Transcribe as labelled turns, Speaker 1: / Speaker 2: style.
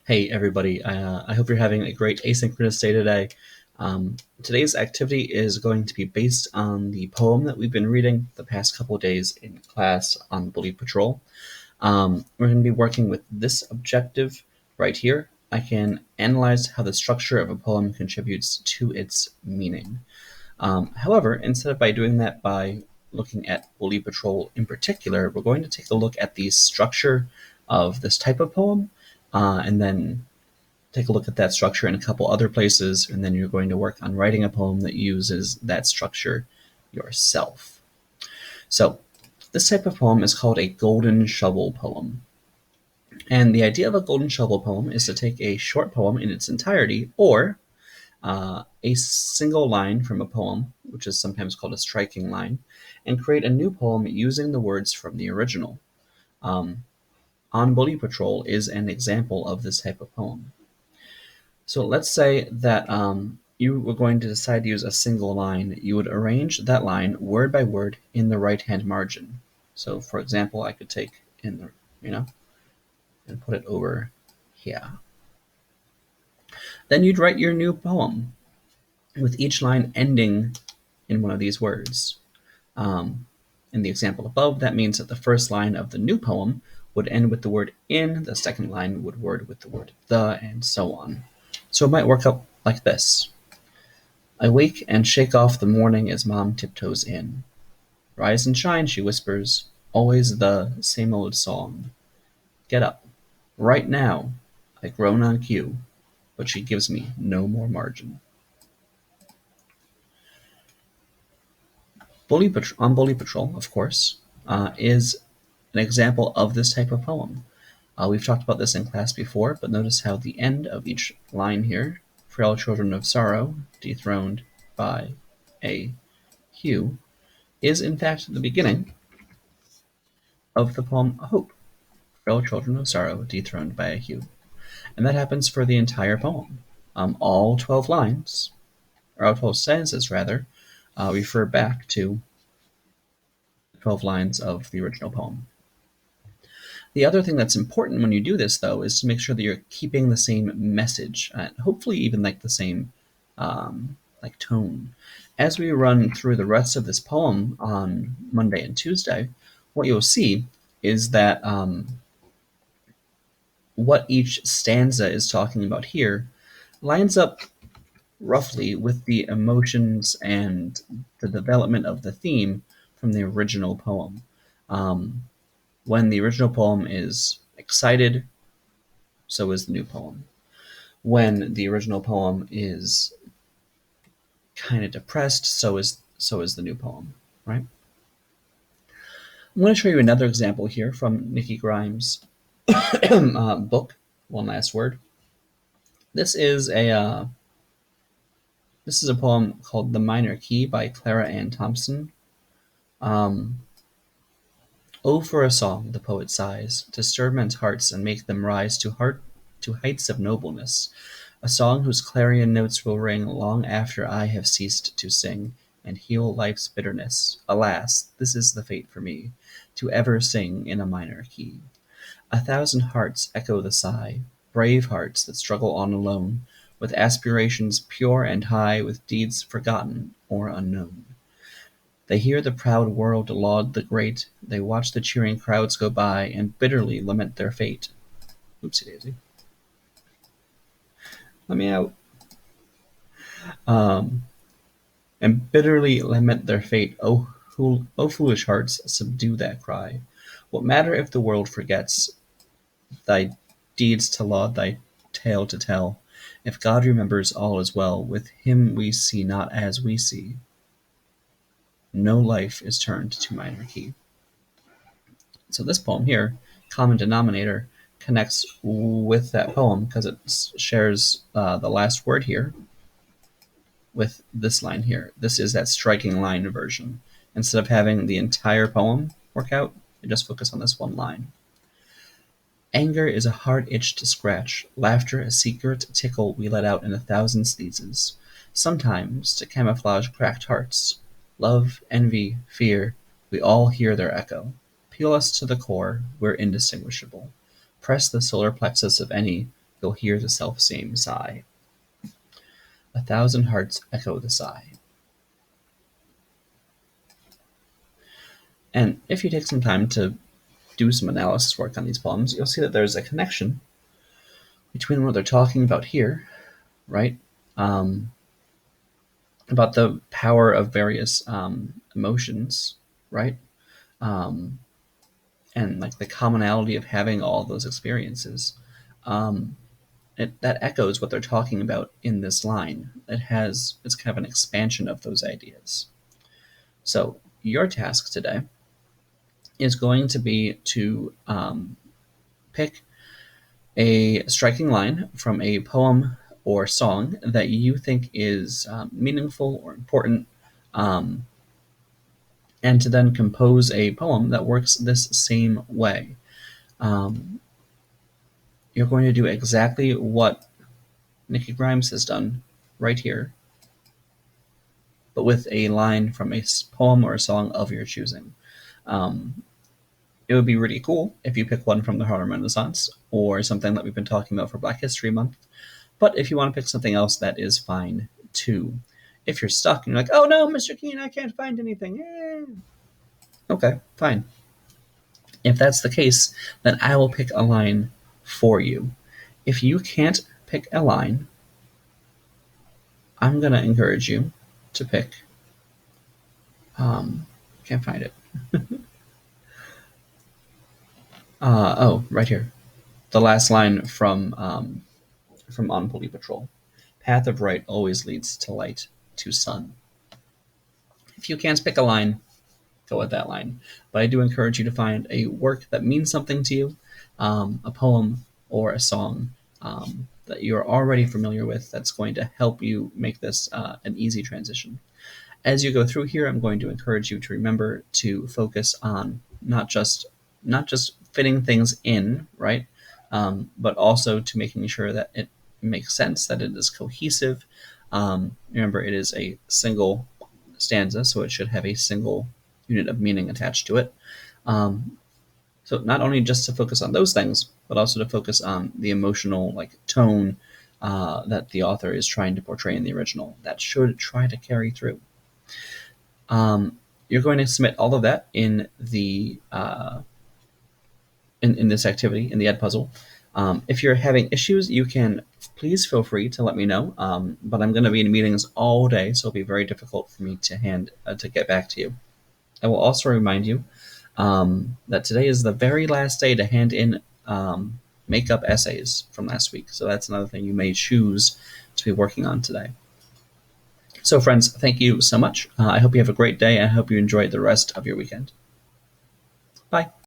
Speaker 1: Hey everybody, I hope you're having a great asynchronous day today. Today's activity is going to be based on the poem that we've been reading the past couple of days in class on Bully Patrol. We're going to be working with this objective right here. I can analyze how the structure of a poem contributes to its meaning. However, instead of by doing that by looking at Bully Patrol in particular, we're going to take a look at the structure of this type of poem and then take a look at that structure in a couple other places, and then you're going to work on writing a poem that uses that structure yourself. So this type of poem is called a golden shovel poem. And the idea of a golden shovel poem is to take a short poem in its entirety, or a single line from a poem, which is sometimes called a striking line, and create a new poem using the words from the original. On Bully Patrol is an example of this type of poem. So let's say that you were going to decide to use a single line. You would arrange that line word by word in the right-hand margin. So for example, I could take in the, and put it over here. Then you'd write your new poem with each line ending in one of these words. In the example above, that means that the first line of the new poem would end with the word in, the second line would word with the word the, and so on. So it might work out like this. I wake and shake off the morning as Mom tiptoes in. Rise and shine, she whispers, always the same old song. Get up. Right now. I groan on cue, but she gives me no more margin. On Bully Patrol, of course, is an example of this type of poem. We've talked about this in class before, but notice how the end of each line here, frail children of sorrow, dethroned by a hue, is in fact the beginning of the poem Hope, frail children of sorrow, dethroned by a hue. And that happens for the entire poem. All 12 lines, or all 12 sentences rather, refer back to 12 lines of the original poem. The other thing that's important when you do this, though, is to make sure that you're keeping the same message, hopefully even like the same tone. As we run through the rest of this poem on Monday and Tuesday, what you'll see is that what each stanza is talking about here lines up roughly with the emotions and the development of the theme from the original poem. When the original poem is excited, so is the new poem. When the original poem is kind of depressed, so is the new poem, right? I'm going to show you another example here from Nikki Grimes' book, One Last Word. This is a poem called "The Minor Key" by Clara Ann Thompson. Oh, for a song, the poet sighs, to stir men's hearts and make them rise to heights of nobleness, a song whose clarion notes will ring long after I have ceased to sing, and heal life's bitterness. Alas, this is the fate for me, to ever sing in a minor key. 1,000 hearts echo the sigh, brave hearts that struggle on alone, with aspirations pure and high, with deeds forgotten or unknown. They hear the proud world laud the great, they watch the cheering crowds go by, and bitterly lament their fate. Oopsie daisy. Let me out. And bitterly lament their fate. Oh, foolish hearts, subdue that cry. What matter if the world forgets thy deeds to laud, thy tale to tell? If God remembers, all is well. With him we see not as we see. No life is turned to minor key. So this poem here, Common Denominator, connects with that poem because it shares the last word here with this line here. This is that striking line version. Instead of having the entire poem work out, you just focus on this one line. Anger is a hard itch to scratch, laughter a secret tickle we let out in 1,000 sneezes, sometimes to camouflage cracked hearts. Love, envy, fear, we all hear their echo. Peel us to the core, we're indistinguishable. Press the solar plexus of any, you'll hear the self-same sigh. 1,000 hearts echo the sigh. And if you take some time to do some analysis work on these poems, you'll see that there's a connection between what they're talking about here, right? About the power of various emotions, right? And like the commonality of having all those experiences. That echoes what they're talking about in this line. It's kind of an expansion of those ideas. So your task today is going to be to pick a striking line from a poem or song that you think is meaningful or important, and to then compose a poem that works this same way. You're going to do exactly what Nikki Grimes has done right here, but with a line from a poem or a song of your choosing. It would be really cool if you pick one from the Harlem Renaissance or something that we've been talking about for Black History Month. But if you want to pick something else, that is fine too. If you're stuck and you're like, oh no, Mr. Keene, I can't find anything. Okay, fine. If that's the case, then I will pick a line for you. If you can't pick a line, I'm going to encourage you to pick. Can't find it. Right here. The last line from On Police Patrol. Path of right always leads to light, to sun. If you can't pick a line, go with that line. But I do encourage you to find a work that means something to you, a poem or a song that you're already familiar with that's going to help you make this an easy transition. As you go through here, I'm going to encourage you to remember to focus on not just fitting things in, right? But also to making sure that it makes sense, that it is cohesive. Remember, it is a single stanza, so it should have a single unit of meaning attached to it. So not only just to focus on those things, but also to focus on the emotional tone that the author is trying to portray in the original. That should try to carry through. You're going to submit all of that in the in this activity, in the Edpuzzle. If you're having issues, you can please feel free to let me know. But I'm going to be in meetings all day, so it'll be very difficult for me to get back to you. I will also remind you that today is the very last day to hand in makeup essays from last week. So that's another thing you may choose to be working on today. So friends, thank you so much. I hope you have a great day, and I hope you enjoy the rest of your weekend. Bye.